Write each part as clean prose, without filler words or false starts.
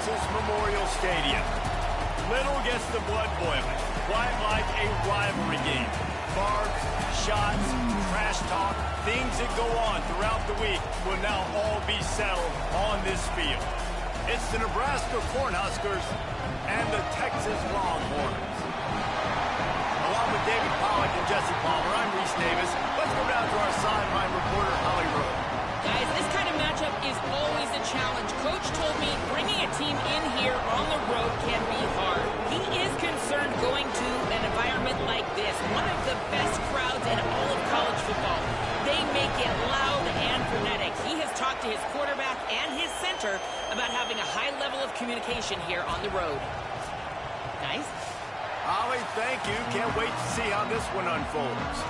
Texas Memorial Stadium. Little gets the blood boiling, quite like a rivalry game. Barbs, shots, trash talk, things that go on throughout the week will now all be settled on this field. It's the Nebraska Cornhuskers and the Texas Longhorns. Along with David Pollack and Jesse Palmer, I'm Reese Davis. Let's go down to our sideline reporter, Holly Rowe. Guys, this kind of matchup is always a challenge. Coach told me bringing a team in here on the road can be hard. He is concerned going to an environment like this, one of the best crowds in all of college football. They make it loud and frenetic. He has talked to his quarterback and his center about having a high level of communication here on the road. Guys? Holly, thank you. Can't wait to see how this one unfolds.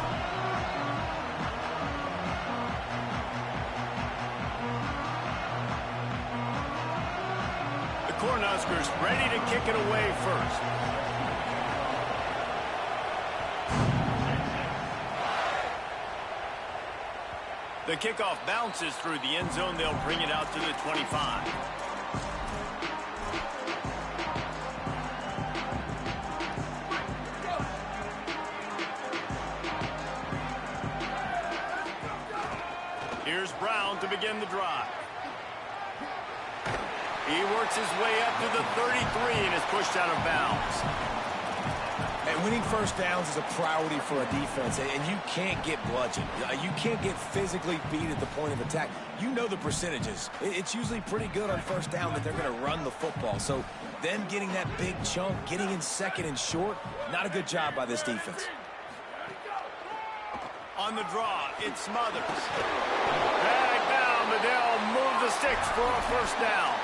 Cornhuskers ready to kick it away first. The kickoff bounces through the end zone. They'll bring it out to the 25. Here's Brown to begin the drive. He works his way up to the 33 and is pushed out of bounds. And winning first downs is a priority for a defense, and you can't get bludgeoned. You can't get physically beat at the point of attack. You know the percentages. It's usually pretty good on first down that they're going to run the football. So them getting that big chunk, getting in second and short, not a good job by this defense. On the draw, it's Smothers. Back down, but they'll move the sticks for a first down.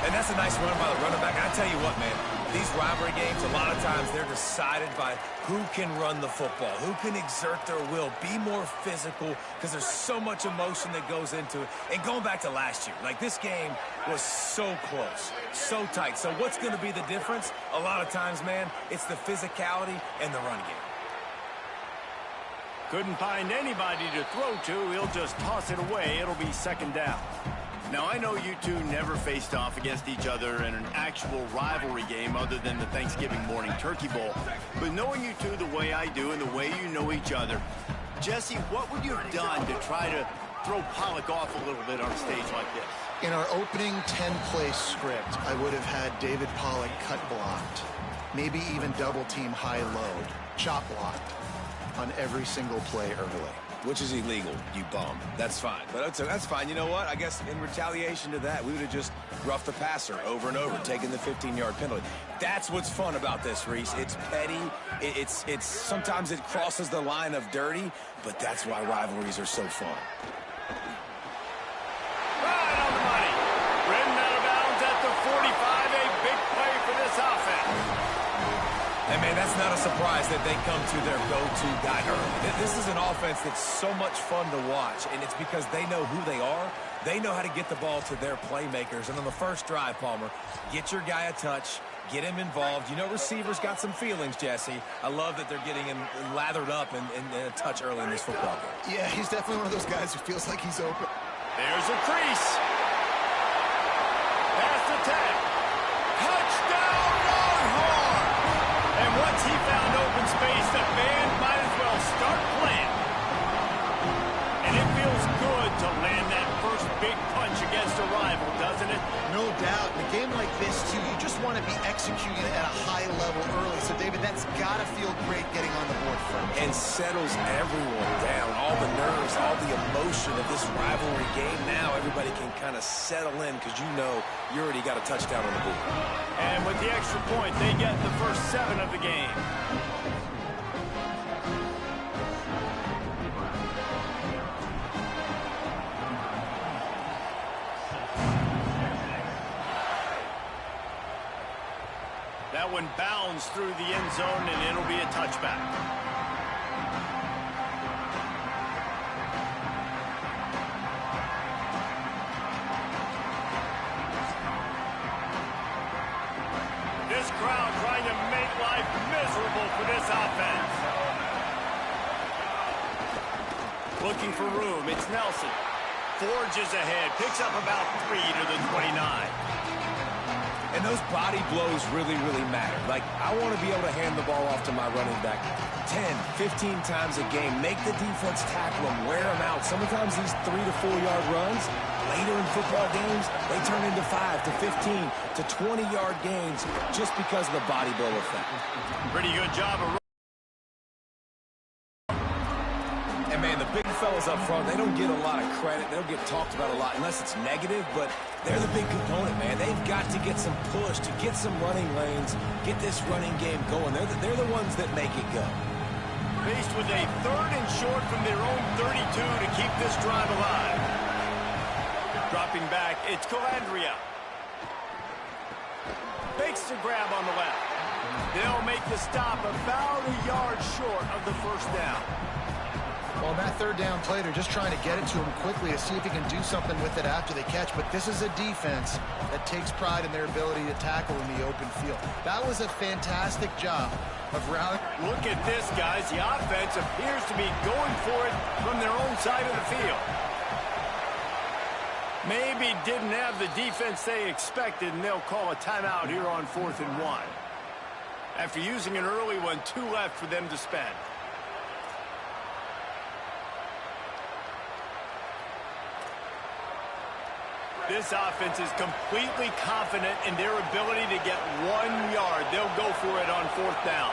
And that's a nice run by the running back. I tell you what, man, these rivalry games, a lot of times they're decided by who can run the football, who can exert their will, be more physical, because there's so much emotion that goes into it. And going back to last year, like this game was so close, so tight. So what's going to be the difference? A lot of times, man, it's the physicality and the run game. Couldn't find anybody to throw to. He'll just toss it away. It'll be second down. Now, I know you two never faced off against each other in an actual rivalry game other than the Thanksgiving morning turkey bowl. But knowing you two the way I do and the way you know each other, Jesse, what would you have done to try to throw Pollack off a little bit on a stage like this? In our opening 10-play script, I would have had David Pollack cut blocked, maybe even double-team high-load, chop blocked on every single play early. Which is illegal, you bum. That's fine. But that's fine. You know what? I guess in retaliation to that, we would have just roughed the passer over and over, taking the 15-yard penalty. That's what's fun about this, Reese. It's petty. It's sometimes it crosses the line of dirty, but that's why rivalries are so fun. Right on the money. Ridden out of bounds at the 45. A big play for this offense. And, man, that's not a surprise that they come to their go-to guy early. This is an offense that's so much fun to watch, and it's because they know who they are. They know how to get the ball to their playmakers. And on the first drive, Palmer, get your guy a touch, get him involved. You know receivers got some feelings, Jesse. I love that they're getting him lathered up and a touch early in this football game. Yeah, he's definitely one of those guys who feels like he's open. There's a crease. Pass attack. Touchdown, Longhorn! And once he found open space, the band might as well start playing. And it feels good to land that first big punch against a rival, doesn't it? No doubt. In a game like this, too, you just want to be executing at a high level early. So, David, that's got to feel great getting on the board first. And settles everyone down. All the nerves, all the emotion of this rivalry game. Now everybody can kind of settle in because you know you already got a touchdown on the board. And with the extra point, they get the first 7 of the game. That one bounds through the end zone, and it'll be a touchback. This crowd trying to make life miserable for this offense. Looking for room, it's Nelson. Forges ahead, picks up about 3 to the 29. And those body blows really, really matter. Like, I want to be able to hand the ball off to my running back 10, 15 times a game. Make the defense tackle them, wear them out. Sometimes these 3 to 4 yard runs, later in football games, they turn into 5 to 15 to 20-yard gains just because of the body blow effect. Pretty good job of... And, man, the big fellas up front, they don't get a lot of credit. They don't get talked about a lot unless it's negative, but they're the big component, man. They've got to get some push, to get some running lanes, get this running game going. They're the ones that make it go. Faced with a 3rd and short from their own 32 to keep this drive alive. Dropping back, it's Calandria. Makes the grab on the left. They'll make the stop about a yard short of the first down. Well, that 3rd down play, they're just trying to get it to him quickly to see if he can do something with it after they catch. But this is a defense that takes pride in their ability to tackle in the open field. That was a fantastic job of rallying. Look at this, guys. The offense appears to be going for it from their own side of the field. Maybe didn't have the defense they expected, and they'll call a timeout here on 4th and 1. After using an early one, 2 left for them to spend. This offense is completely confident in their ability to get 1 yard. They'll go for it on 4th down.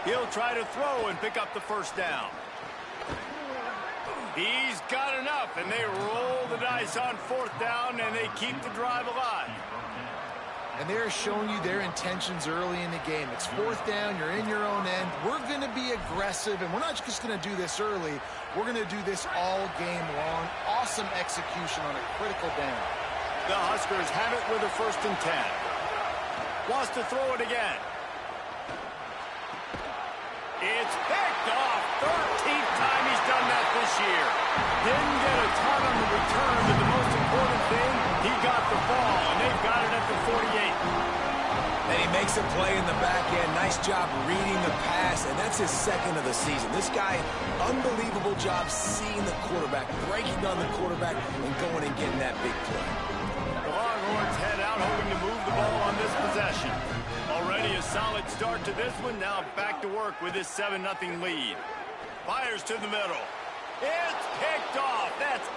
He'll try to throw and pick up the first down. He's got enough, and they roll the dice on 4th down, and they keep the drive alive. And they're showing you their intentions early in the game. It's 4th down. You're in your own end. We're going to be aggressive, and we're not just going to do this early. We're going to do this all game long. Awesome execution on a critical down. The Huskers have it with a 1st and 10. Wants to throw it again. It's picked off. 13th time he's done that this year. Didn't get a ton on the return, but the most important thing, he got the ball, and they've got it at the 48. And he makes a play in the back end. Nice job reading the pass, and that's his 2nd of the season. This guy, unbelievable job seeing the quarterback, breaking on the quarterback, and going and getting that big play. The Longhorns head out, hoping to move the ball on this possession. Already a solid start to this one. Now back to work with this 7-0 lead. Fires to the middle. It's picked off. That's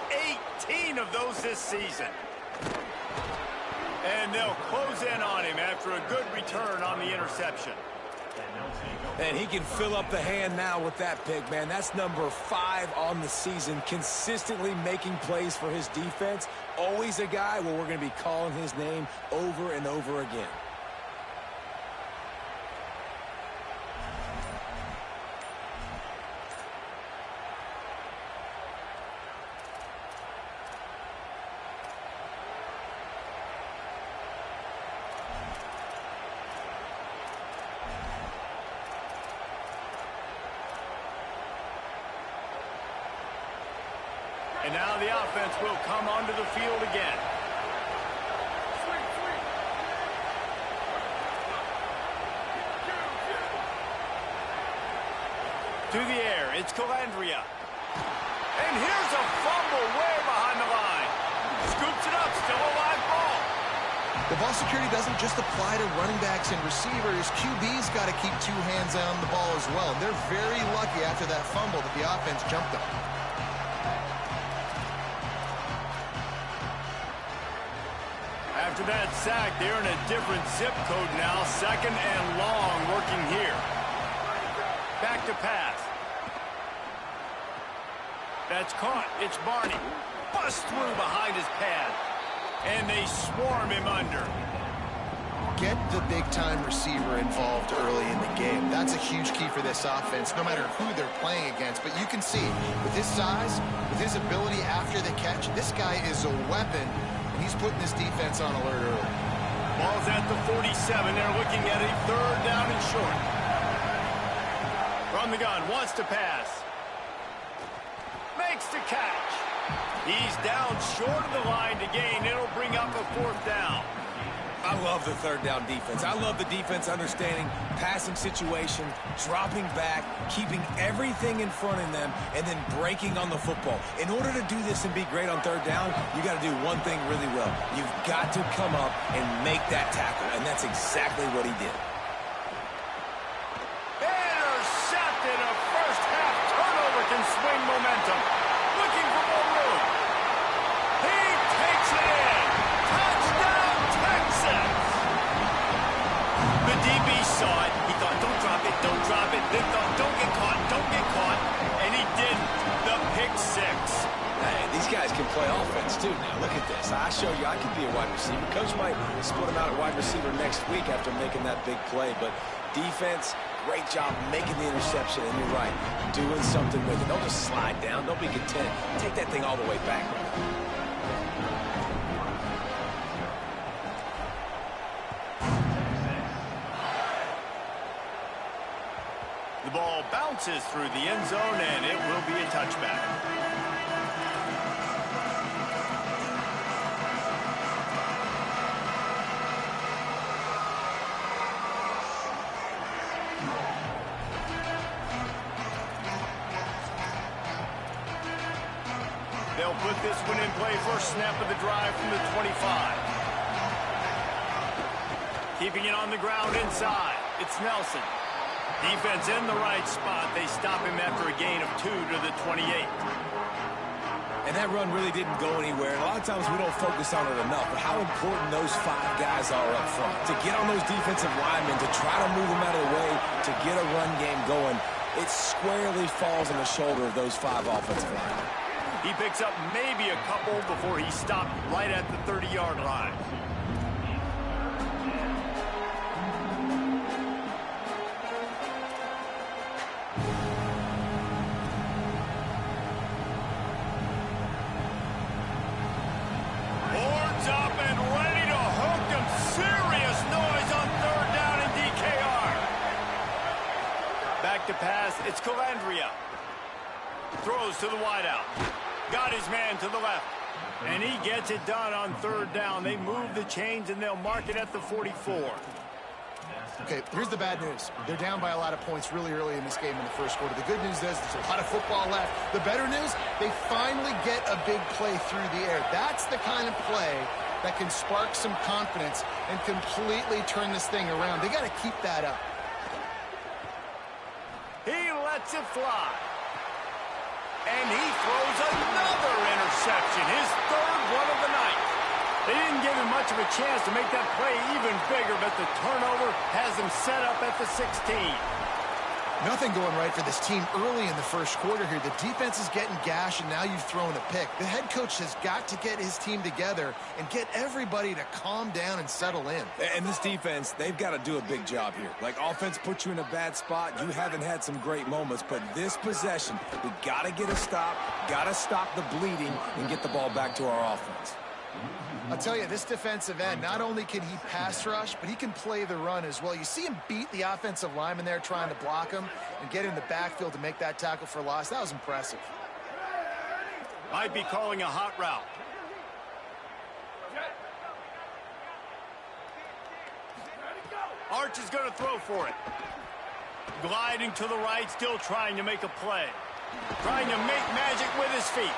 18 of those this season. And they'll close in on him after a good return on the interception. And he can fill up the hand now with that pick, man. That's number 5 on the season, consistently making plays for his defense. Always a guy where we're going to be calling his name over and over again. And now the offense will come onto the field again. To the air, it's Calandria. And here's a fumble way behind the line. Scoops it up, still a live ball. The ball security doesn't just apply to running backs and receivers. QB's got to keep 2 hands on the ball as well. They're very lucky after that fumble that the offense jumped them. After that sack, they're in a different zip code now. 2nd and long working here. Back to pass. That's caught. It's Barney. Bust through behind his pad. And they swarm him under. Get the big-time receiver involved early in the game. That's a huge key for this offense, no matter who they're playing against. But you can see, with his size, with his ability after the catch, this guy is a weapon. He's putting this defense on alert early. Ball's at the 47. They're looking at a 3rd down and short. From the gun, wants to pass. Makes the catch. He's down short of the line to gain. It'll bring up a 4th down. I love the third down defense. I love the defense understanding passing situation, dropping back, keeping everything in front of them, and then breaking on the football. In order to do this and be great on third down, you got to do one thing really well. You've got to come up and make that tackle, and that's exactly what he did. Intercepted. A first half turnover can swing momentum. Looking for more room. He takes it in. Touchdown, Texas. The DB saw it. He thought, don't drop it, don't drop it. Then thought, don't get caught, don't get caught. And he didn't. The pick six. Hey, these guys can play offense, too. Now, look at this. I show you I can be a wide receiver. Coach might split him out at wide receiver next week after making that big play. But defense, great job making the interception. And you're right, doing something with it. Don't just slide down. Don't be content. Take that thing all the way back. The ball bounces through the end zone, and it will be a touchback. They'll put this one in play. First snap of the drive from the 25. Keeping it on the ground inside. It's Nelson. Defense in the right spot. They stop him after a gain of 2 to the 28. And that run really didn't go anywhere. And a lot of times we don't focus on it enough, but how important those 5 guys are up front. To get on those defensive linemen, to try to move them out of the way, to get a run game going, it squarely falls on the shoulder of those 5 offensive linemen. He picks up maybe a couple before he stopped right at the 30-yard line. Boards up and ready to hook him. Serious noise on third down in DKR. Back to pass. It's Calandria. Throws to the wideout. Got his man to the left. And he gets it done on third down. They move the chains, and they'll mark it at the 44. Okay, here's the bad news. They're down by a lot of points really early in this game in the first quarter. The good news is there's a lot of football left. The better news, they finally get a big play through the air. That's the kind of play that can spark some confidence and completely turn this thing around. They got to keep that up. He lets it fly. And he throws another interception, his third one of the night. They didn't give him much of a chance to make that play even bigger, but the turnover has him set up at the 16. Nothing going right for this team early in the first quarter here. The defense is getting gashed, and now you've thrown a pick. The head coach has got to get his team together and get everybody to calm down and settle in. And this defense, they've got to do a big job here. Like, offense puts you in a bad spot. You haven't had some great moments, but this possession, we got to get a stop, got to stop the bleeding, and get the ball back to our offense. I'll tell you, this defensive end, not only can he pass rush, but he can play the run as well. You see him beat the offensive lineman there trying to block him and get in the backfield to make that tackle for loss. That was impressive. Might be calling a hot route. Arch is going to throw for it. Gliding to the right, still trying to make a play. Trying to make magic with his feet.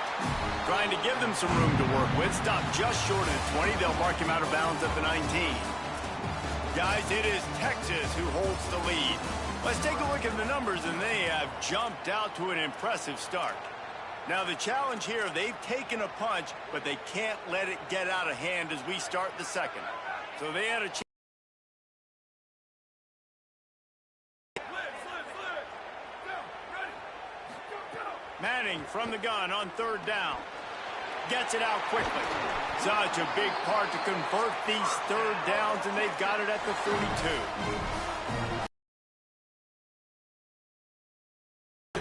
Trying to give them some room to work with. Stopped just short of the 20. They'll mark him out of bounds at the 19. Guys, it is Texas who holds the lead. Let's take a look at the numbers, and they have jumped out to an impressive start. Now, the challenge here, they've taken a punch, but they can't let it get out of hand as we start the second. So they had a chance. Manning from the gun on third down. Gets it out quickly. Such a big part to convert these third downs, and they've got it at the 32.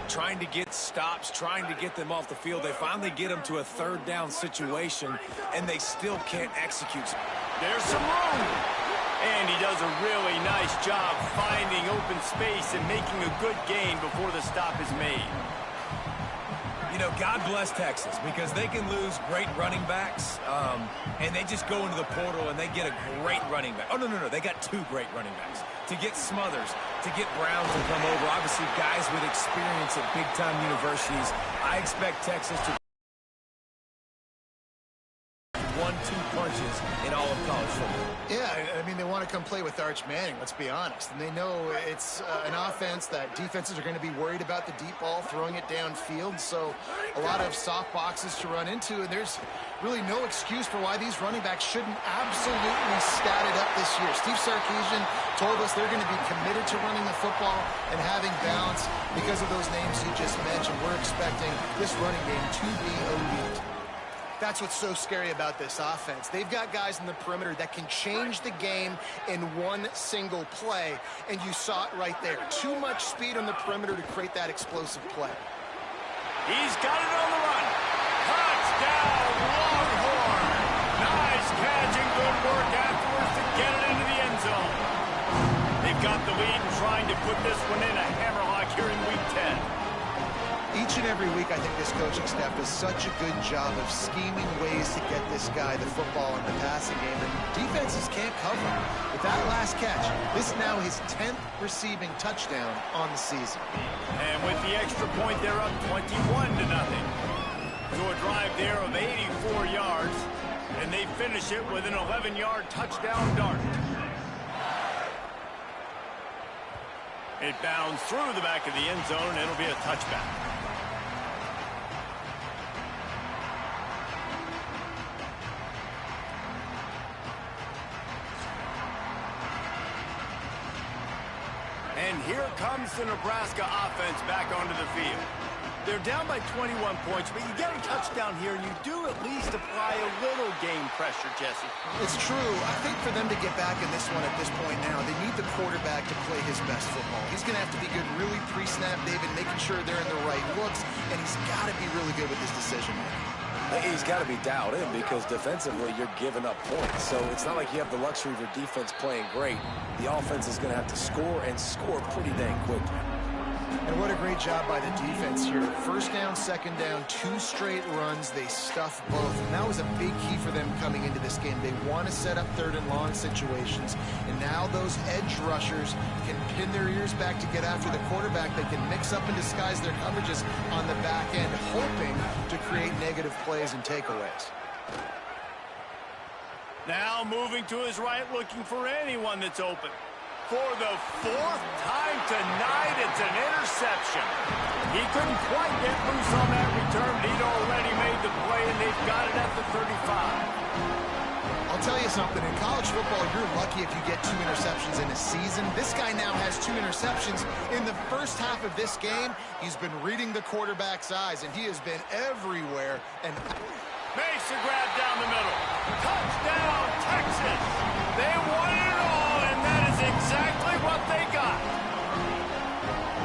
Trying to get stops, trying to get them off the field. They finally get them to a third down situation, and they still can't execute. There's some room. And he does a really nice job finding open space and making a good gain before the stop is made. You know, God bless Texas because they can lose great running backs, and they just go into the portal and they get a great running back. Oh, no, they got two great running backs. To get Smothers, to get Brown to come over, obviously guys with experience at big-time universities. I expect Texas to 1-2 punches in all of college football. Yeah, I mean, they want to come play with Arch Manning, let's be honest. And they know it's an offense that defenses are going to be worried about the deep ball, throwing it downfield. So a lot of soft boxes to run into, and there's really no excuse for why these running backs shouldn't absolutely stat it up this year. Steve Sarkisian told us they're going to be committed to running the football and having balance because of those names you just mentioned. We're expecting this running game to be elite. That's what's so scary about this offense. They've got guys in the perimeter that can change the game in one single play, and you saw it right there. Too much speed on the perimeter to create that explosive play. He's got it on the run. Touchdown, Longhorn. Nice catch and good work afterwards to get it into the end zone. They've got the lead and trying to put this one in a hammerlock here in Week 10. Each and every week, I think this coaching staff does such a good job of scheming ways to get this guy the football in the passing game, and defenses can't cover him. With that last catch, this is now his 10th receiving touchdown on the season. And with the extra point, they're up 21-0. So a drive there of 84 yards, and they finish it with an 11-yard touchdown dart. It bounds through the back of the end zone, and it'll be a touchback. And here comes the Nebraska offense back onto the field. They're down by 21 points, but you get a touchdown here, and you do at least apply a little game pressure, Jesse. It's true. I think for them to get back in this one at this point now, they need the quarterback to play his best football. He's going to have to be good really pre-snap, David, making sure they're in the right looks, and he's got to be really good with his decision-making. He's got to be dialed in because defensively you're giving up points. So it's not like you have the luxury of your defense playing great. The offense is going to have to score and score pretty dang quickly. And what a great job by the defense here. First down, second down, 2 straight runs. They stuffed both. And that was a big key for them coming into this game. They want to set up third and long situations. And now those edge rushers can pin their ears back to get after the quarterback. They can mix up and disguise their coverages on the back end, hoping to create negative plays and takeaways. Now moving to his right, looking for anyone that's open. For the 4th time tonight, it's an interception. He couldn't quite get loose on that return, but he'd already made the play, and they've got it at the 35. I'll tell you something. In college football, you're lucky if you get 2 interceptions in a season. This guy now has 2 interceptions. In the first half of this game, he's been reading the quarterback's eyes, and he has been everywhere. And makes the grab down the middle. Touchdown, Texas. They won it all, and that is exactly what they got.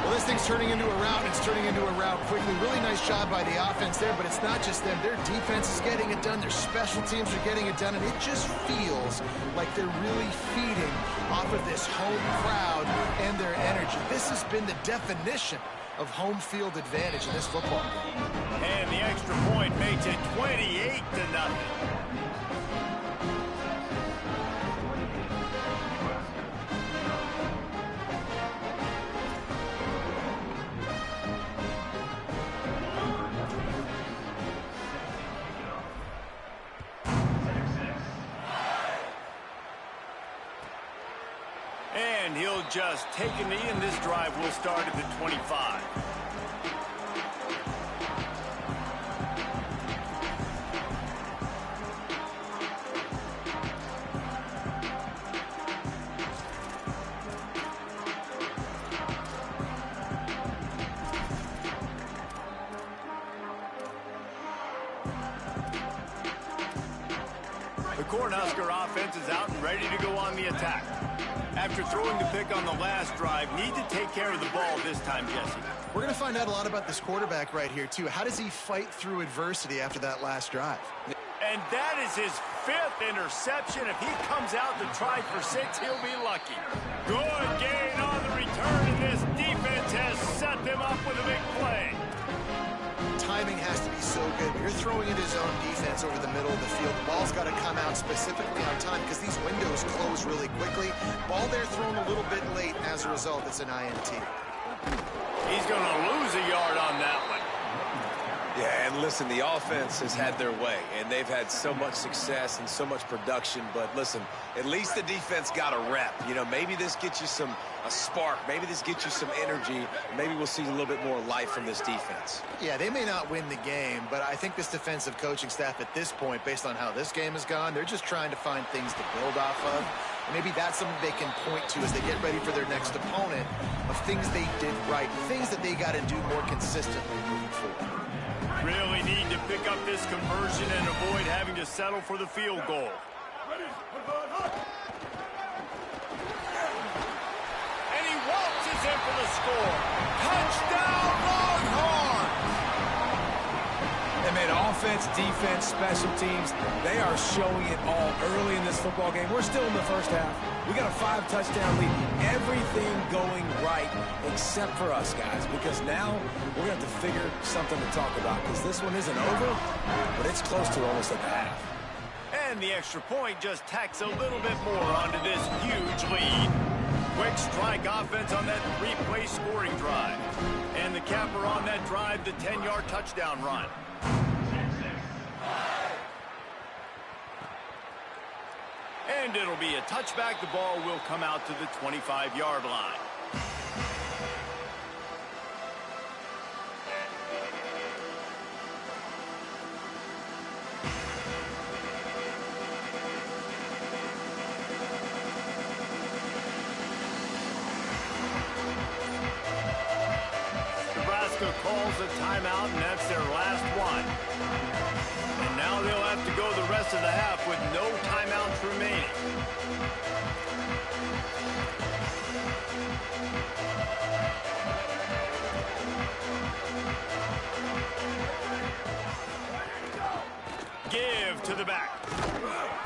Well, this thing's turning into a rout, and it's turning into a rout quickly. Really nice job by the offense there, but it's not just them. Their defense is getting it done. Their special teams are getting it done, and it just feels like they're really feeding off of this home crowd and their energy. This has been the definition of home field advantage in this football game. And the extra point makes it 28-0. And he'll just take a knee, and this drive will start at the 25. The Cornhusker offense is out and ready to go on the attack. After throwing the pick on the last drive, need to take care of the ball this time, Jesse. We're going to find out a lot about this quarterback right here, too. How does he fight through adversity after that last drive? And that is his 5th interception. If he comes out to try for 6, he'll be lucky. Good gain on the return, and this defense has set them up with a big play. timing has to be so good. You're throwing in his own defense over the middle of the field. The ball's got to come out specifically on time because these windows close really quickly. Ball there thrown a little bit late, and as a result, it's an INT. He's going to lose a yard on that one. Yeah, and listen, the offense has had their way, and they've had so much success and so much production. But listen, at least the defense got a rep. You know, maybe this gets you a spark. Maybe this gets you some energy. Maybe we'll see a little bit more life from this defense. Yeah, they may not win the game, but I think this defensive coaching staff at this point, based on how this game has gone, they're just trying to find things to build off of. And maybe that's something they can point to as they get ready for their next opponent of things they did right, things that they got to do more consistently moving forward. Really need to pick up this conversion and avoid having to settle for the field goal. And he waltzes in for the score. Touchdown, Longhorns! They made offense, defense, special teams. They are showing it all early in this football game. We're still in the first half. We got a 5-touchdown lead. Everything going right except for us, guys, because now we're going to have to figure something to talk about because this one isn't over, but it's close to almost at the half. And the extra point just tacks a little bit more onto this huge lead. Quick strike offense on that 3-play scoring drive. And the capper on that drive, the 10-yard touchdown run. And it'll be a touchback. The ball will come out to the 25-yard line. Braska calls a timeout, and that's their last one. And now they'll have to go the rest of the half with no timeouts remaining. Give to the back.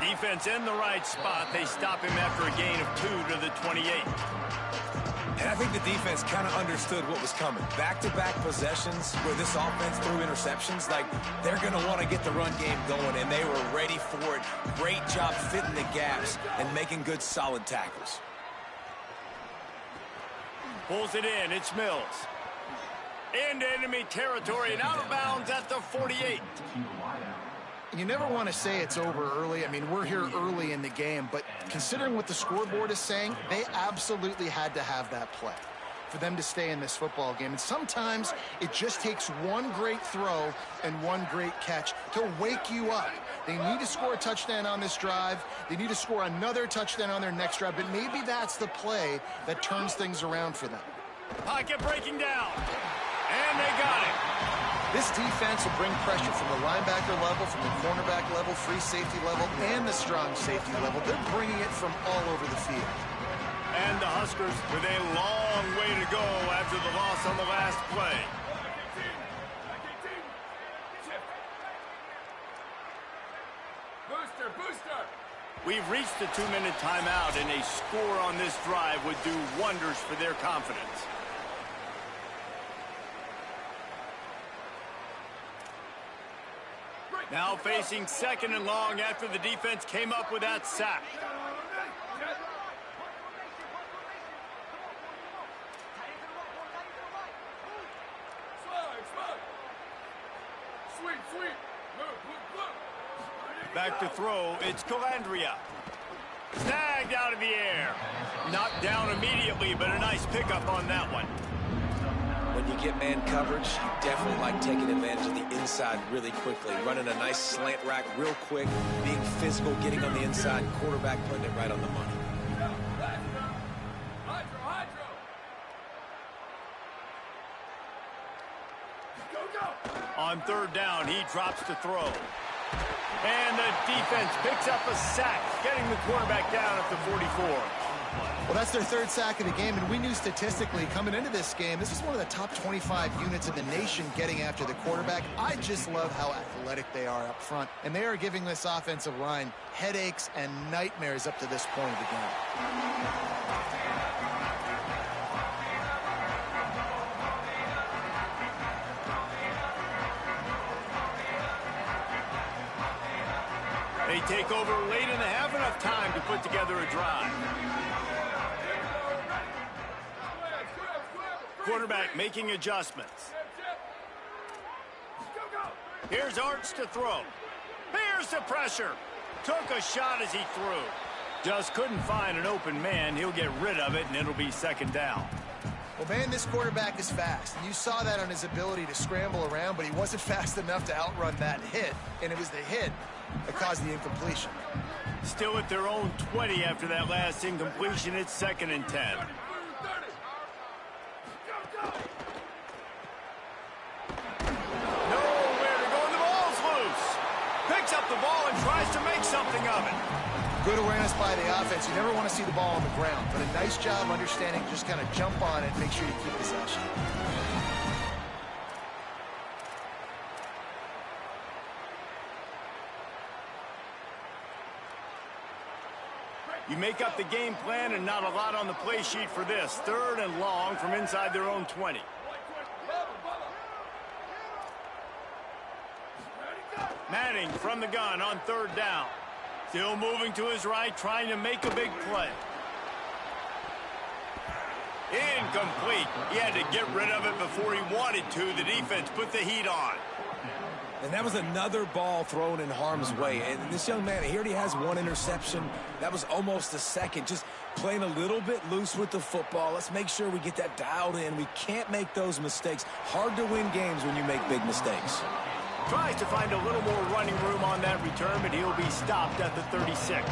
Defense in the right spot. They stop him after a gain of 2 to the 28. And I think the defense kind of understood what was coming. Back-to-back possessions where this offense threw interceptions, like they're going to want to get the run game going, and they were ready for it. Great job fitting the gaps and making good, solid tackles. Pulls it in. It's Mills. Into enemy territory and out of bounds at the 48. You never want to say it's over early. I mean, we're here early in the game, but considering what the scoreboard is saying, they absolutely had to have that play for them to stay in this football game. And sometimes it just takes one great throw and one great catch to wake you up. They need to score a touchdown on this drive. They need to score another touchdown on their next drive, but maybe that's the play that turns things around for them. Pocket breaking down, and they got it. This defense will bring pressure from the linebacker level, from the cornerback level, free safety level, and the strong safety level. They're bringing it from all over the field. And the Huskers with a long way to go after the loss on the last play. Booster. We've reached the 2-minute timeout, and a score on this drive would do wonders for their confidence. Now facing 2nd and long after the defense came up with that sack. Back to throw, it's Calandria. Snagged out of the air. Knocked down immediately, but a nice pickup on that one. When you get man coverage, you definitely like taking advantage of the inside really quickly. Running a nice slant rack real quick, being physical, getting on the inside, quarterback putting it right on the money. On 3rd down, he drops to throw. And the defense picks up a sack, getting the quarterback down at the 44. Well, that's their 3rd sack of the game, and we knew statistically coming into this game, this is one of the top 25 units in the nation getting after the quarterback. I just love how athletic they are up front, and they are giving this offensive line headaches and nightmares up to this point of the game. take over late in the half, enough time to put together a drive. Quarterback making adjustments. Here's Arch to throw. Here's the pressure. Took a shot as he threw. Just couldn't find an open man. He'll get rid of it, and it'll be second down. Well, man, this quarterback is fast. And you saw that on his ability to scramble around, but he wasn't fast enough to outrun that hit. And it was the hit that caused the incompletion. Still at their own 20 after that last incompletion. It's 2nd and 10. Nowhere to go, and the ball's loose. Picks up the ball and tries to make something of it. Good awareness by the offense. You never want to see the ball on the ground, but a nice job understanding just kind of jump on it and make sure you keep possession. You make up the game plan and not a lot on the play sheet for this. 3rd and long from inside their own 20. Manning from the gun on 3rd down. Still moving to his right, trying to make a big play. Incomplete. He had to get rid of it before he wanted to. The defense put the heat on. And that was another ball thrown in harm's way. And this young man, he already has 1 interception. That was almost a second. Just playing a little bit loose with the football. Let's make sure we get that dialed in. We can't make those mistakes. Hard to win games when you make big mistakes. Tries to find a little more running room on that return, but he'll be stopped at the 36.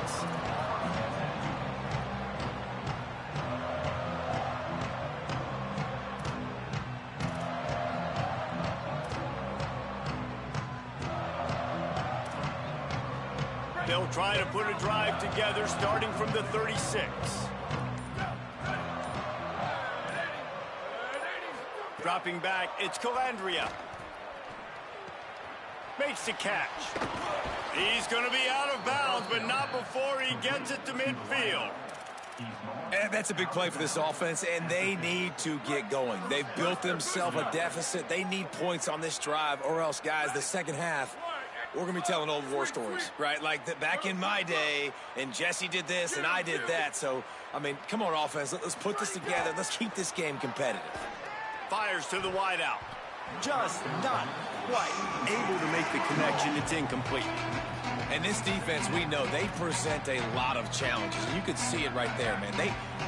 They'll try to put a drive together starting from the 36. Dropping back, it's Calandria. Makes the catch. He's going to be out of bounds, but not before he gets it to midfield. And that's a big play for this offense, and they need to get going. They've built themselves a deficit. They need points on this drive, or else, guys, the second half, we're going to be telling old war stories, right? Like back in my day, and Jesse did this, and I did that. So, I mean, come on, offense. Let's put this together. Let's keep this game competitive. Fires to the wideout. Just not quite able to make the connection. It's incomplete. And this defense, we know, they present a lot of challenges. And you can see it right there, man.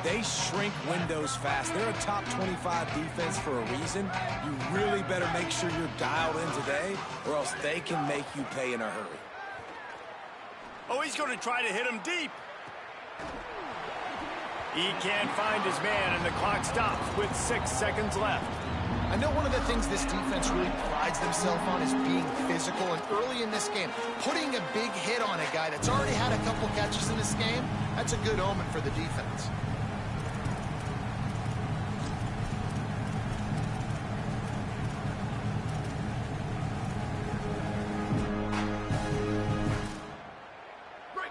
They shrink windows fast. They're a top 25 defense for a reason. You really better make sure you're dialed in today, or else they can make you pay in a hurry. Oh, he's going to try to hit him deep. He can't find his man, and the clock stops with 6 seconds left. I know one of the things this defense really prides themselves on is being physical, and early in this game, putting a big hit on a guy that's already had a couple catches in this game, that's a good omen for the defense.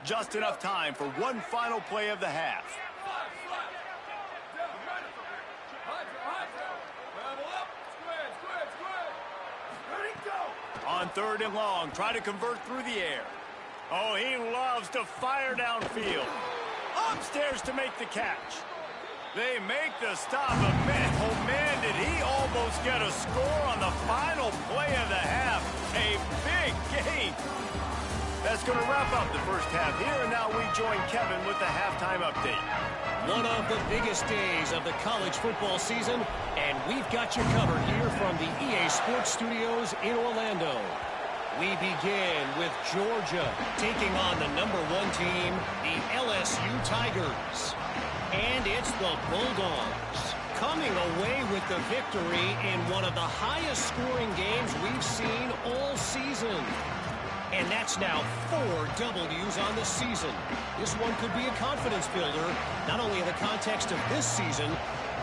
Just enough time for one final play of the half. On 3rd and long, try to convert through the air. Oh, he loves to fire downfield. Upstairs to make the catch. They make the stop. Oh, man, did he almost get a score on the final play of the half. A big game. That's going to wrap up the first half here, and now we join Kevin with the halftime update. One of the biggest days of the college football season, and we've got you covered here from the EA Sports Studios in Orlando. We begin with Georgia taking on the #1 team, the LSU Tigers. And it's the Bulldogs coming away with the victory in one of the highest scoring games we've seen all season. And that's now 4 W's on the season. This one could be a confidence builder, not only in the context of this season,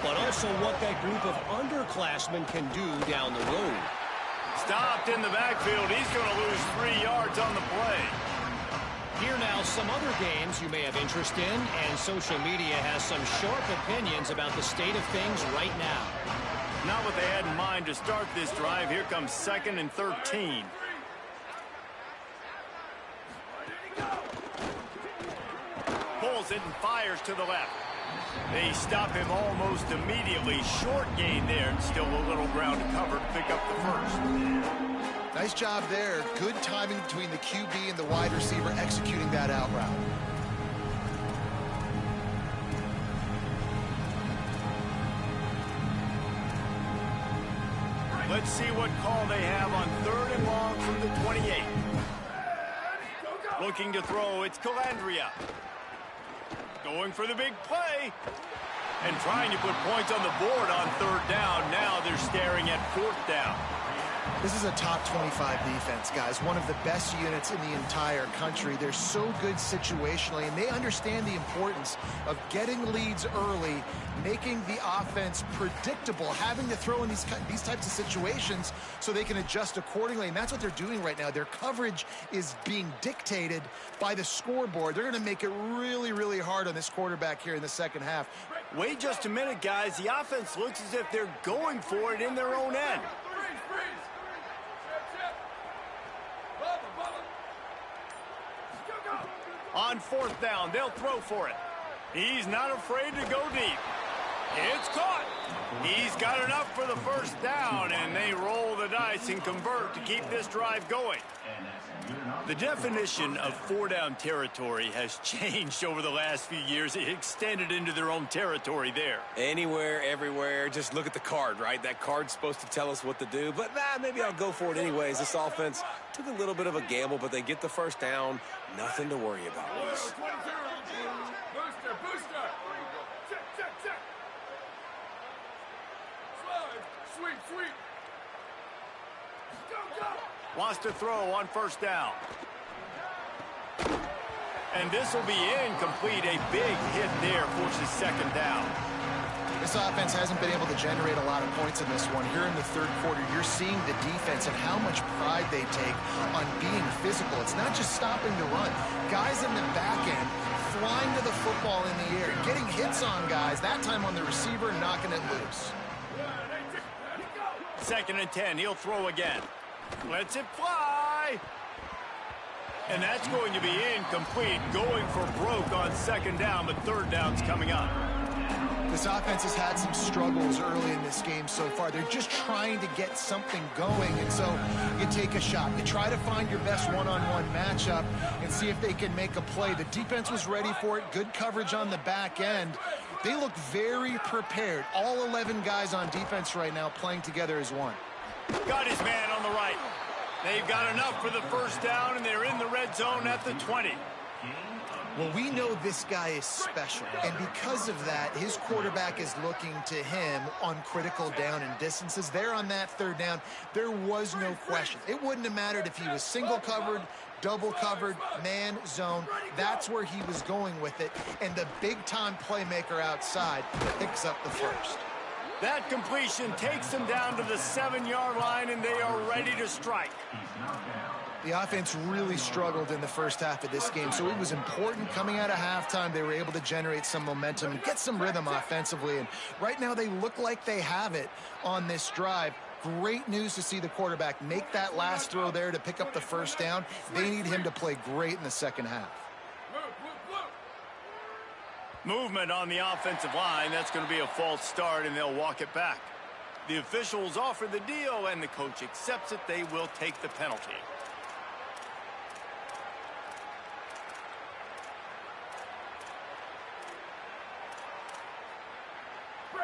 but also what that group of underclassmen can do down the road. Stopped in the backfield. He's going to lose 3 yards on the play. Here now some other games you may have interest in, and social media has some sharp opinions about the state of things right now. Not what they had in mind to start this drive. Here comes 2nd and 13. handles it and fires to the left. They stop him almost immediately. Short gain there, and still a little ground to cover to pick up the first. Nice job there. Good timing between the QB and the wide receiver executing that out route. Let's see what call they have on 3rd and long from the 28. Looking to throw, it's Calandria. Going for the big play. And trying to put points on the board on 3rd down. Now they're staring at 4th down. This is a top 25 defense, guys. One of the best units in the entire country. They're so good situationally, and they understand the importance of getting leads early, making the offense predictable, having to throw in these types of situations so they can adjust accordingly. And that's what they're doing right now. Their coverage is being dictated by the scoreboard. They're going to make it really, really hard on this quarterback here in the second half. Wait just a minute, guys. The offense looks as if they're going for it in their own end. On 4th down, they'll throw for it. He's not afraid to go deep. It's caught. He's got enough for the first down, and they roll the dice and convert to keep this drive going. The definition of 4-down territory has changed over the last few years. It extended into their own territory there. Anywhere, everywhere, just look at the card, right? That card's supposed to tell us what to do, but maybe I'll go for it anyways. This offense took a little bit of a gamble, but they get the first down. Nothing to worry about. Booster. Check. Slide. Sweep. Go. Wants to throw on 1st down. And this will be incomplete. A big hit there forces 2nd down. This offense hasn't been able to generate a lot of points in this one. Here in the 3rd quarter, you're seeing the defense and how much pride they take on being physical. It's not just stopping the run. Guys in the back end flying to the football in the air, getting hits on guys, that time on the receiver, knocking it loose. 2nd and 10. He'll throw again. Lets it fly. And that's going to be incomplete. Going for broke on 2nd down, but 3rd down's coming up. This offense has had some struggles early in this game so far. They're just trying to get something going, and so you take a shot. You try to find your best one-on-one matchup and see if they can make a play. The defense was ready for it. Good coverage on the back end. They look very prepared. All 11 guys on defense right now playing together as one. Got his man on the right. They've got enough for the first down, and they're in the red zone at the 20. Well, we know this guy is special, and because of that, his quarterback is looking to him on critical down and distances. There on that 3rd down, there was no question. It wouldn't have mattered if he was single covered, double covered, man, zone. That's where he was going with it, and the big-time playmaker outside picks up the first. That completion takes them down to the 7-yard line, and they are ready to strike. The offense really struggled in the first half of this game, so it was important coming out of halftime. They were able to generate some momentum and get some rhythm offensively, and right now they look like they have it on this drive. Great news to see the quarterback make that last throw there to pick up the first down. They need him to play great in the second half. Movement on the offensive line. That's going to be a false start, and they'll walk it back. The officials offer the deal, and the coach accepts it. They will take the penalty.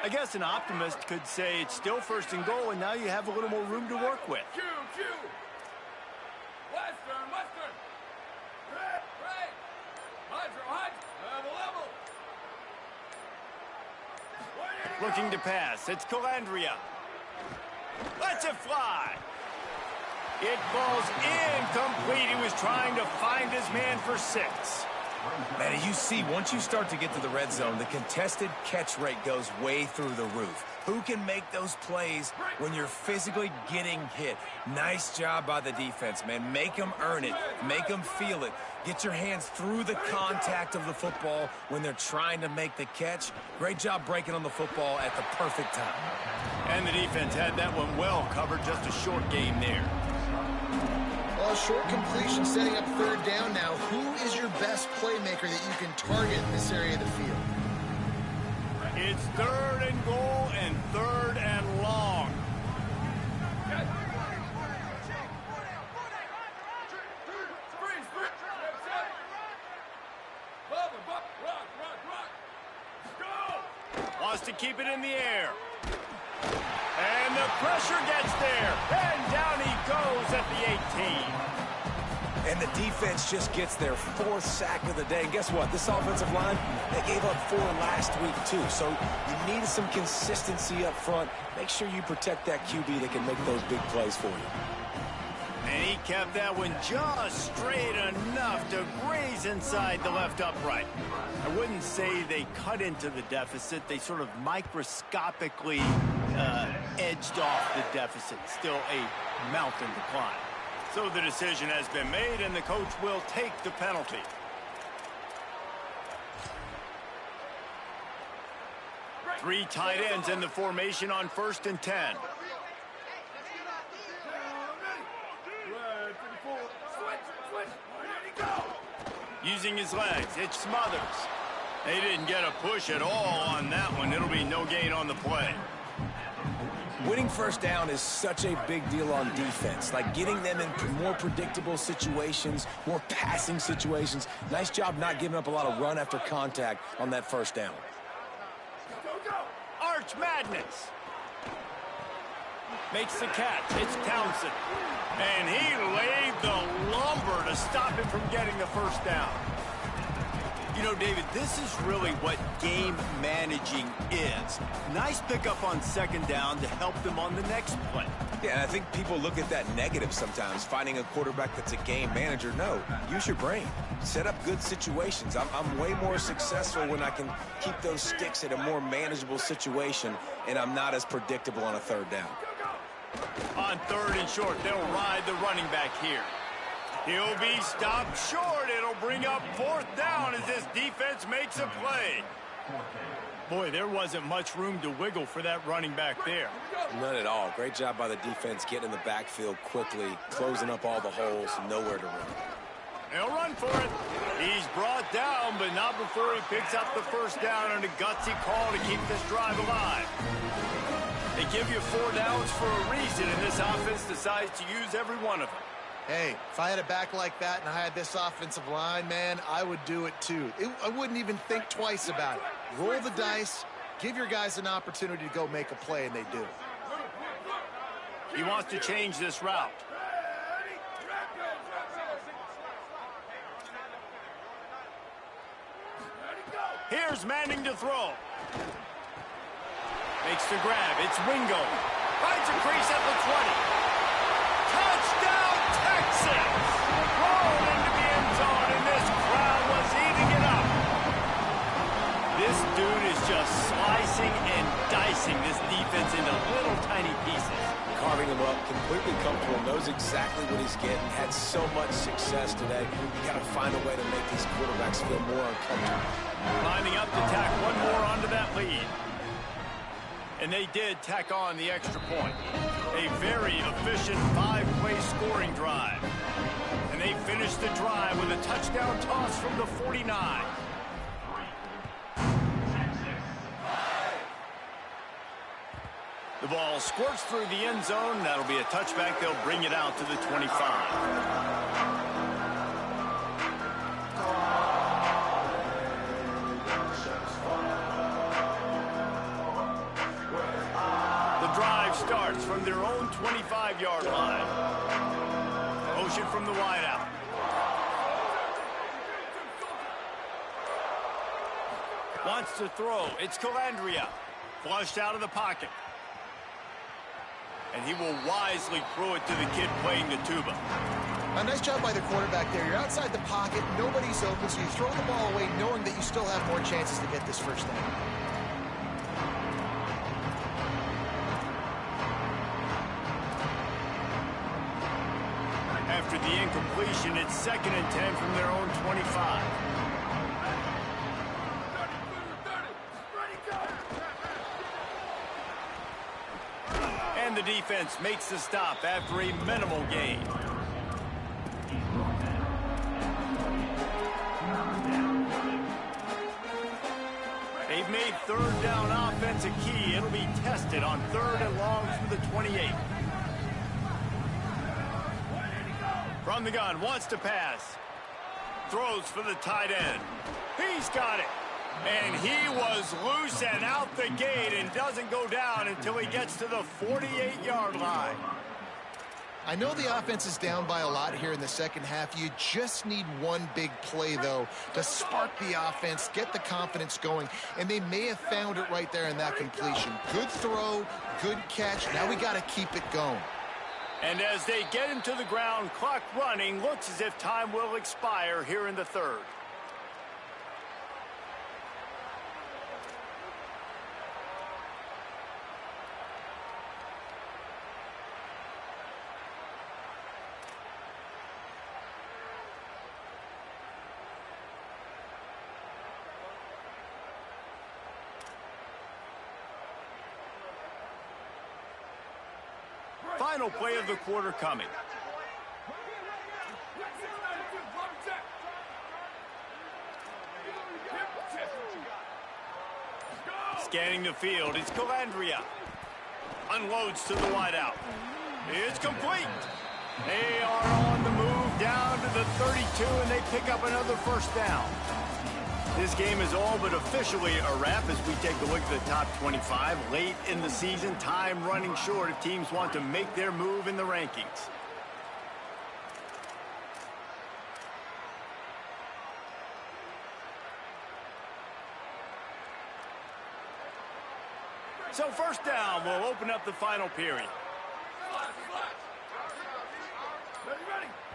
I guess an optimist could say it's still 1st and goal, and now you have a little more room to work with. Western. Right. Hydro. Level. Looking to pass. It's Calandria. Lets it fly. It falls incomplete. He was trying to find his man for 6. Man, you see, once you start to get to the red zone, the contested catch rate goes way through the roof. Who can make those plays when you're physically getting hit? Nice job by the defense, man. Make them earn it. Make them feel it. Get your hands through the contact of the football when they're trying to make the catch. Great job breaking on the football at the perfect time. And the defense had that one well covered. Just a short game there. Well, Well, short completion setting up third down now. Who is your best playmaker that you can target in this area of the field? It's 3rd and goal and 3rd and long. Wants to keep it in the air. And the pressure gets there. And down he goes at the 18. And the defense just gets their 4th sack of the day. And guess what? This offensive line, they gave up 4 last week too. So you need some consistency up front. Make sure you protect that QB that can make those big plays for you. And he kept that one just straight enough to graze inside the left upright. I wouldn't say they cut into the deficit. They sort of microscopically edged off the deficit. Still a mountain to climb. So the decision has been made, and the coach will take the penalty. Three tight ends in the formation on 1st and 10. Using his legs, it's Smothers. They didn't get a push at all on that one. It'll be no gain on the play. Winning first down is such a big deal on defense. Like getting them in more predictable situations, more passing situations. Nice job not giving up a lot of run after contact on that first down. Arch Madness. Makes the catch. It's Townsend. And he laid the lumber to stop him from getting the first down. You know, David, this is really what game managing is. Nice pickup on 2nd down to help them on the next play. Yeah, and I think people look at that negative sometimes, finding a quarterback that's a game manager. No, use your brain. Set up good situations. I'm way more successful when I can keep those sticks at a more manageable situation, and I'm not as predictable on a 3rd down. On 3rd and short, they'll ride the running back here. He'll be stopped short. It'll bring up 4th down as this defense makes a play. Boy, there wasn't much room to wiggle for that running back there. None at all. Great job by the defense getting in the backfield quickly, closing up all the holes, nowhere to run. They'll run for it. He's brought down, but not before he picks up the first down on a gutsy call to keep this drive alive. They give you 4 downs for a reason, and this offense decides to use every one of them. Hey, if I had a back like that and I had this offensive line, man, I would do it too. I wouldn't even think twice about it. Roll the dice, give your guys an opportunity to go make a play, and they do. He wants to change this route. Here's Manning to throw. Makes the grab. It's Wingo. Finds a crease at the 20. Touchdown, Texans! Rolled into the end zone, and this crowd was eating it up. This dude is just slicing and dicing this defense into little tiny pieces. Carving him up, completely comfortable, knows exactly what he's getting, had so much success today. You got to find a way to make these quarterbacks feel more uncomfortable. Lining up to tack one more onto that lead. And they did tack on the extra point. A very efficient 5-play scoring drive. And they finished the drive with a touchdown toss from the 49. The ball squirts through the end zone. That'll be a touchback. They'll bring it out to the 25. Starts from their own 25-yard line. Motion from the wideout. Wants to throw. It's Calandria. Flushed out of the pocket. And he will wisely throw it to the kid playing the tuba. A nice job by the quarterback there. You're outside the pocket. Nobody's open, so you throw the ball away knowing that you still have more chances to get this first down. After the incompletion, it's 2nd and 10 from their own 25. And the defense makes the stop after a minimal gain. third down offense a key. It'll be tested on 3rd and long from the 28. From the gun, wants to pass. Throws for the tight end. He's got it. And he was loose and out the gate and doesn't go down until he gets to the 48-yard line. I know the offense is down by a lot here in the second half. You just need one big play, though, to spark the offense, get the confidence going, and they may have found it right there in that completion. Good throw, good catch. Now we got to keep it going. And as they get him to the ground, clock running, looks as if time will expire here in the 3rd. Final play of the quarter coming. Scanning the field, it's Calandria. Unloads to the wideout. It's complete. They are on the move down to the 32, and they pick up another first down. This game is all but officially a wrap as we take a look at the top 25 late in the season. Time running short if teams want to make their move in the rankings. So first down will open up the final period.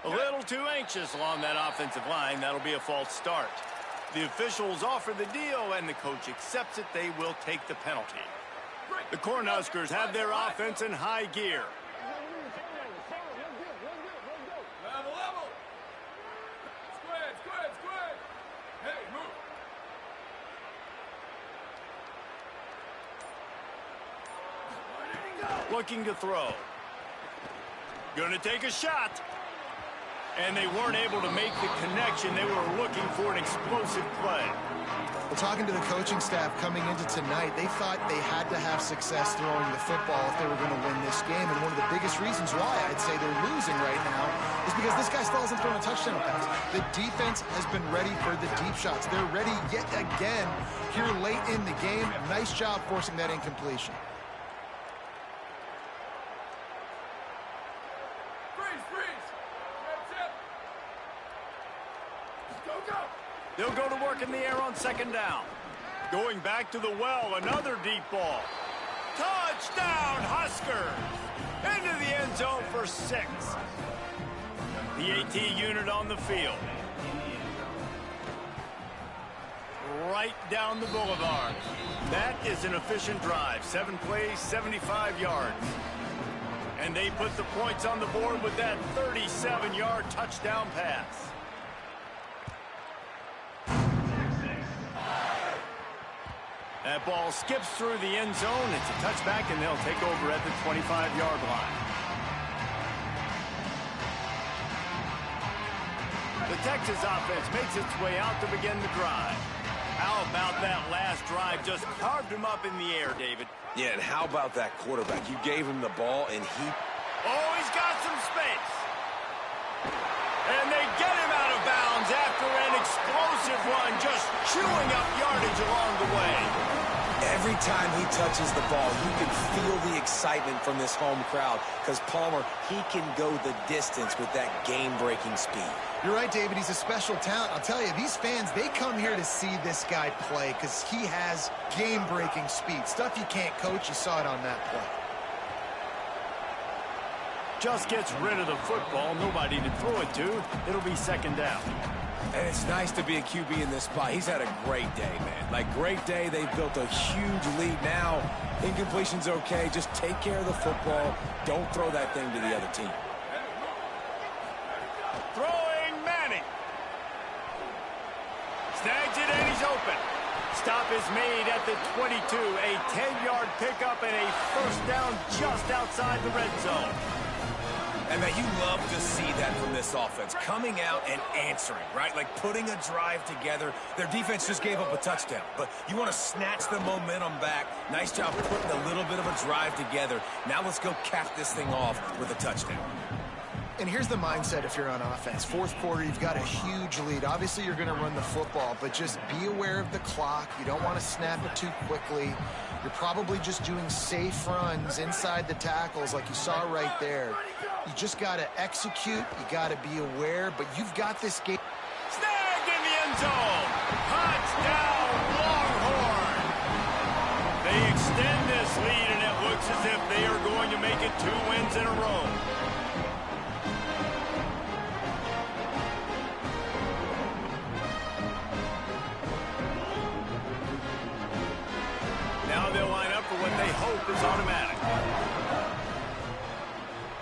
A little too anxious along that offensive line. That'll be a false start. The officials offer the deal, and the coach accepts it. They will take the penalty. The Cornhuskers have their offense in high gear. Level, level. Square, square, square. Hey, move. Looking to throw. Gonna take a shot. And they weren't able to make the connection. They were looking for an explosive play. Well, talking to the coaching staff coming into tonight, they thought they had to have success throwing the football if they were going to win this game. And one of the biggest reasons why I'd say they're losing right now is because this guy still hasn't thrown a touchdown pass. The defense has been ready for the deep shots. They're ready yet again here late in the game. Nice job forcing that incompletion. They'll go to work in the air on second down. Going back to the well, another deep ball. Touchdown, Huskers! Into the end zone for 6. The AT unit on the field. Right down the boulevard. That is an efficient drive. 7 plays, 75 yards. And they put the points on the board with that 37-yard touchdown pass. That ball skips through the end zone. It's a touchback, and they'll take over at the 25-yard line. The Texas offense makes its way out to begin the drive. How about that last drive? Just carved him up in the air, David. Yeah, and how about that quarterback? You gave him the ball, and he... Oh, he's got some space. And they get him out of bounds after an explosive run, just chewing up yardage along the way. Every time he touches the ball, you can feel the excitement from this home crowd because Palmer, he can go the distance with that game-breaking speed. You're right, David. He's a special talent. I'll tell you, these fans, they come here to see this guy play because he has game-breaking speed. Stuff you can't coach. You saw it on that play. Just gets rid of the football. Nobody to throw it to. It'll be second down. And it's nice to be a QB in this spot. He's had a great day, man. Like, great day. They've built a huge lead now. Incompletion's okay. Just take care of the football. Don't throw that thing to the other team. Throwing Manning. Snags it and he's open. Stop is made at the 22. A 10-yard pickup and a first down just outside the red zone. And man, you love to see that from this offense, coming out and answering, right? Like putting a drive together. Their defense just gave up a touchdown, but you want to snatch the momentum back. Nice job putting a little bit of a drive together. Now let's go cap this thing off with a touchdown. And here's the mindset if you're on offense. Fourth quarter, you've got a huge lead. Obviously, you're going to run the football, but just be aware of the clock. You don't want to snap it too quickly. You're probably just doing safe runs inside the tackles like you saw right there. You just got to execute. You got to be aware, but you've got this game. Snagged in the end zone. Touchdown, Longhorn. They extend this lead, and it looks as if they are going to make it 2 wins in a row. Now they'll line up for what they hope is automatic.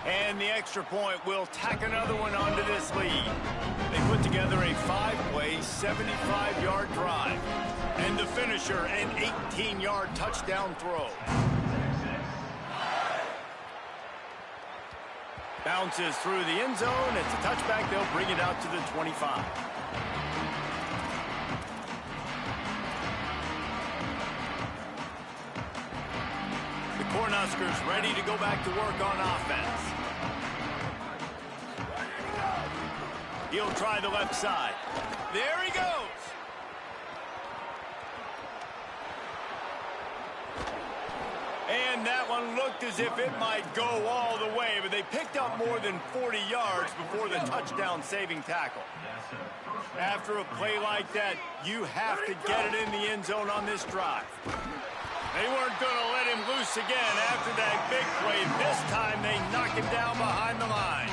And the extra point will tack another one onto this lead. They put together a 5-play, 75-yard drive. And the finisher, an 18-yard touchdown throw. Bounces through the end zone. It's a touchback. They'll bring it out to the 25. Cornhuskers ready to go back to work on offense. He'll try the left side. There he goes. And that one looked as if it might go all the way, but they picked up more than 40 yards before the touchdown-saving tackle. After a play like that, you have to get it in the end zone on this drive. They weren't going to let him loose again after that big play. This time they knock him down behind the line.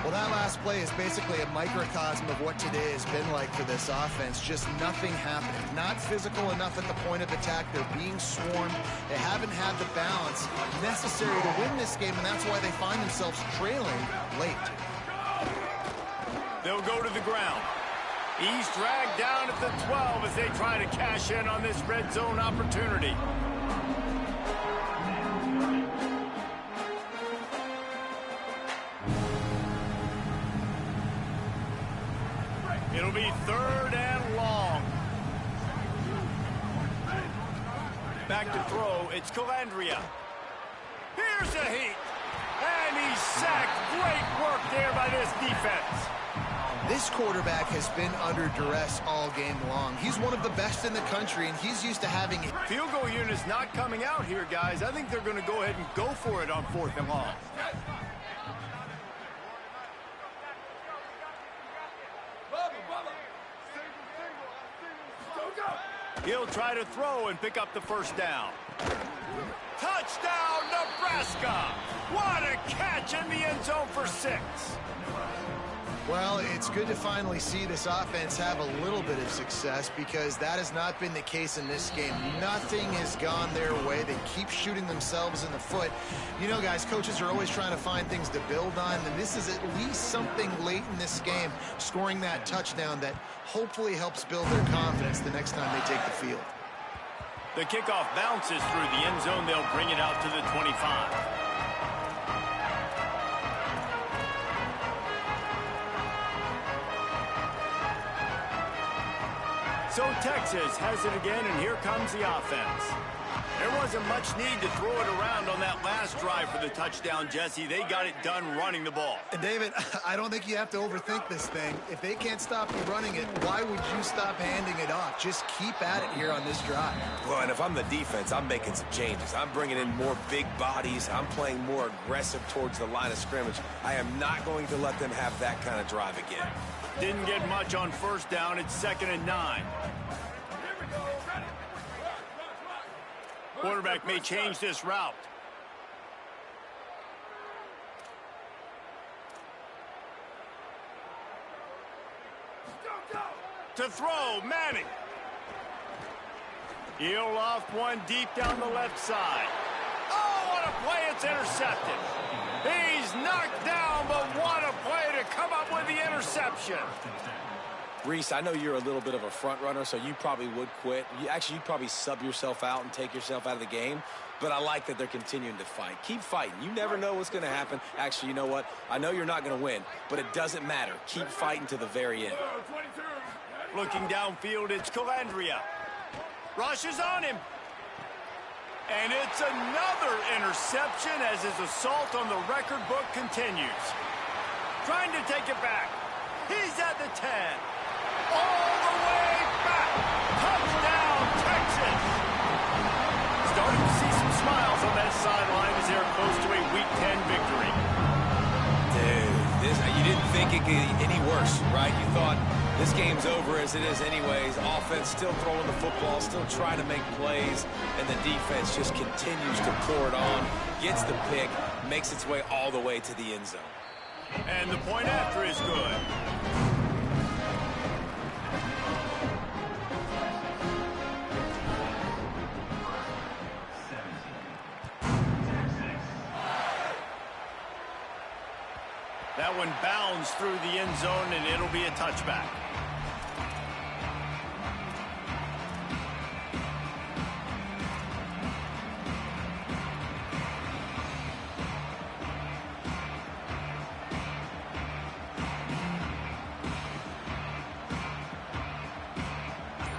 Well, that last play is basically a microcosm of what today has been like for this offense. Just nothing happening. Not physical enough at the point of attack. They're being swarmed. They haven't had the balance necessary to win this game, and that's why they find themselves trailing late. They'll go to the ground. He's dragged down at the 12 as they try to cash in on this red zone opportunity. It'll be 3rd and long. Back to throw. It's Calandria. Here's a heat. And he's sacked. Great work there by this defense. This quarterback has been under duress all game long. He's one of the best in the country, and he's used to having it. Field goal unit's not coming out here, guys. I think they're going to go ahead and go for it on 4th and long. He'll try to throw and pick up the first down. Touchdown, Nebraska! What a catch in the end zone for 6. Well, it's good to finally see this offense have a little bit of success because that has not been the case in this game. Nothing has gone their way. They keep shooting themselves in the foot. You know, guys, coaches are always trying to find things to build on, and this is at least something late in this game, scoring that touchdown that hopefully helps build their confidence the next time they take the field. The kickoff bounces through the end zone. They'll bring it out to the 25. So Texas has it again, and here comes the offense. There wasn't much need to throw it around on that last drive for the touchdown, Jesse. They got it done running the ball. And David, I don't think you have to overthink this thing. If they can't stop you running it, why would you stop handing it off? Just keep at it here on this drive. Well, and if I'm the defense, I'm making some changes. I'm bringing in more big bodies. I'm playing more aggressive towards the line of scrimmage. I am not going to let them have that kind of drive again. Didn't get much on 1st down. It's 2nd and 9. Quarterback may change this route. To throw, Manning. He'll loft one deep down the left side. Oh, what a play. It's intercepted. He's knocked down, but what a play to come up with the interception. Reese, I know you're a little bit of a front runner, so you probably would quit. You'd probably sub yourself out and take yourself out of the game. But I like that they're continuing to fight. Keep fighting. You never know what's going to happen. Actually, you know what? I know you're not going to win, but it doesn't matter. Keep fighting to the very end. Looking downfield, it's Calandria. Rushes on him. And it's another interception as his assault on the record book continues. Trying to take it back. He's at the 10. All the way back. Touchdown, Texas. Starting to see some smiles on that sideline as they're close to a Week 10 victory. Dude, you didn't think it could get any worse, right? You thought this game's over as it is anyways. Offense still throwing the football, still trying to make plays, and the defense just continues to pour it on, gets the pick, makes its way all the way to the end zone. And the point after is good. That one bounds through the end zone, and it'll be a touchback.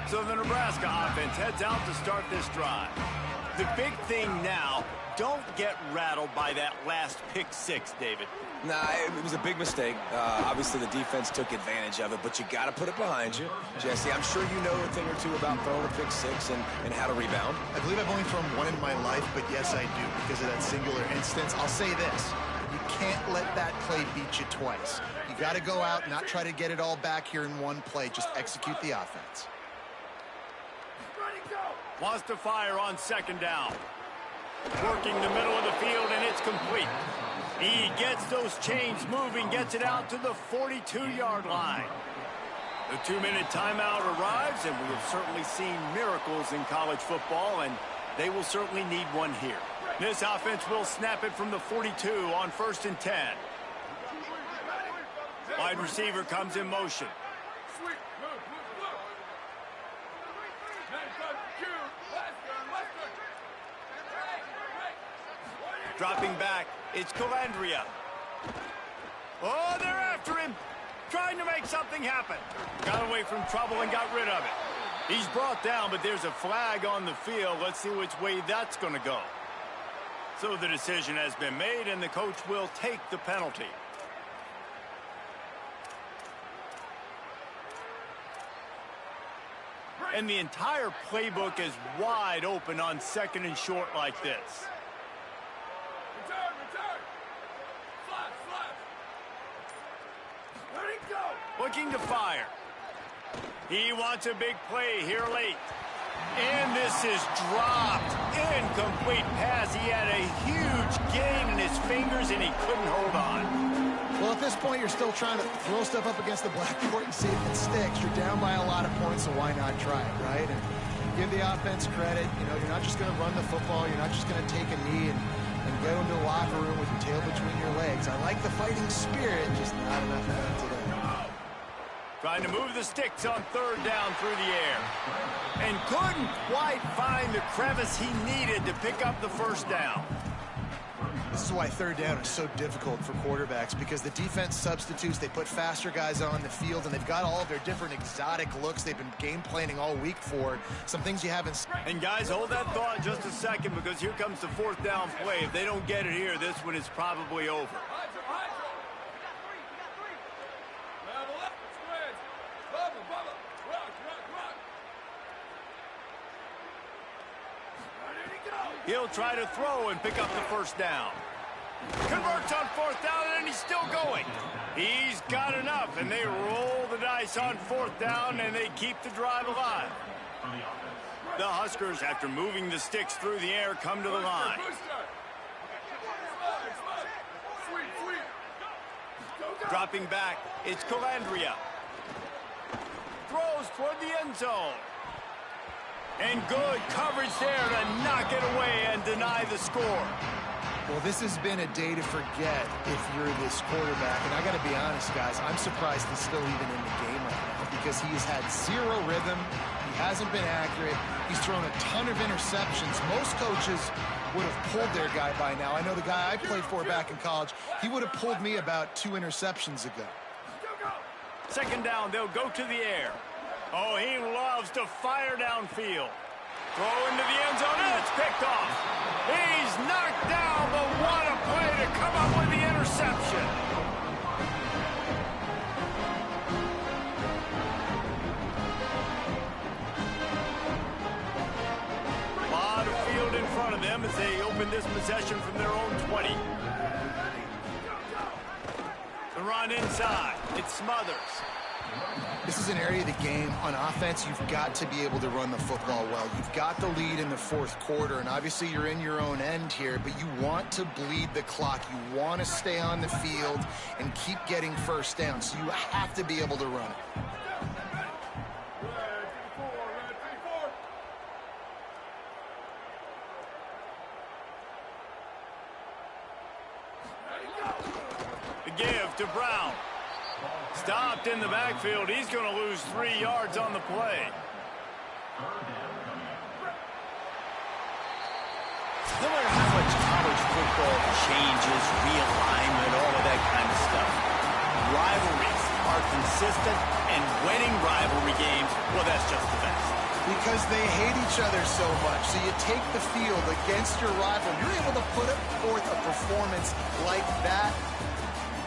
So the Nebraska offense heads out to start this drive. The big thing now, don't get rattled by that last pick six, David. Nah, it was a big mistake. Obviously, the defense took advantage of it, but you got to put it behind you. Jesse, I'm sure you know a thing or two about throwing a pick six and how to rebound. I believe I've only thrown one in my life, but yes, I do, because of that singular instance. I'll say this. You can't let that play beat you twice. You got to go out, not try to get it all back here in one play. Just execute the offense. Wants to fire on second down. Working the middle of the field, and it's complete. He gets those chains moving, gets it out to the 42-yard line. The 2-minute timeout arrives, and we have certainly seen miracles in college football, and they will certainly need one here. This offense will snap it from the 42 on 1st and 10. Wide receiver comes in motion. Dropping back, it's Calandria. Oh, they're after him. Trying to make something happen. Got away from trouble and got rid of it. He's brought down, but there's a flag on the field. Let's see which way that's going to go. So the decision has been made, and the coach will take the penalty. And the entire playbook is wide open on 2nd and short like this. Looking to fire. He wants a big play here late. And this is dropped. Incomplete pass. He had a huge gain in his fingers, and he couldn't hold on. Well, at this point, you're still trying to throw stuff up against the blackboard and see if it sticks. You're down by a lot of points, so why not try it, right? And give the offense credit. You know, you're not just going to run the football. You're not just going to take a knee and go into the locker room with your tail between your legs. I like the fighting spirit, just not enough of that today. Trying to move the sticks on 3rd down through the air. And couldn't quite find the crevice he needed to pick up the 1st down. This is why 3rd down is so difficult for quarterbacks, because the defense substitutes, they put faster guys on the field, and they've got all of their different exotic looks they've been game planning all week for. Some things you haven't. And guys, hold that thought just a second, because here comes the 4th down play. If they don't get it here, this one is probably over. He'll try to throw and pick up the 1st down. Converts on 4th down, and he's still going. He's got enough, and they roll the dice on 4th down, and they keep the drive alive. The Huskers, after moving the sticks through the air, come to the line. Dropping back, it's Calandria. Throws toward the end zone. And good coverage there to knock it away and deny the score. Well, this has been a day to forget if you're this quarterback. And I got to be honest, guys, I'm surprised he's still even in the game right now because he has had zero rhythm. He hasn't been accurate. He's thrown a ton of interceptions. Most coaches would have pulled their guy by now. I know the guy I played for back in college, he would have pulled me about 2 interceptions ago. Second down, they'll go to the air. Oh, he loves to fire downfield. Throw into the end zone, and it's picked off. He's knocked down, but what a play to come up with the interception. A lot of field in front of them as they open this possession from their own 20. The run inside. It Smothers. This is an area of the game. On offense, you've got to be able to run the football well. You've got the lead in the fourth quarter, and obviously you're in your own end here, but you want to bleed the clock. You want to stay on the field and keep getting first down, so you have to be able to run it. The give to Brown. Stopped in the backfield. He's going to lose 3 yards on the play. No matter how much college football changes, realignment, all of that kind of stuff, rivalries are consistent, and winning rivalry games, well, that's just the best. Because they hate each other so much. So you take the field against your rival. You're able to put forth a performance like that.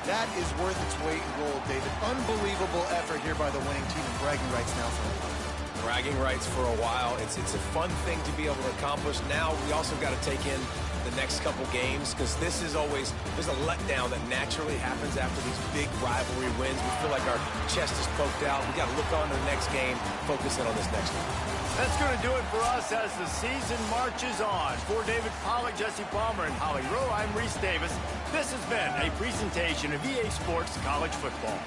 That is worth its weight in gold, David. Unbelievable effort here by the winning team, and bragging rights now for them. Bragging rights for a while. It's a fun thing to be able to accomplish. Now we also got to take in the next couple games because this is always, there's a letdown that naturally happens after these big rivalry wins. We feel like our chest is poked out. We got to look on to the next game, focus in on this next one. That's going to do it for us as the season marches on. For David Pollack, Jesse Palmer, and Holly Rowe, I'm Reese Davis. This has been a presentation of EA Sports College Football.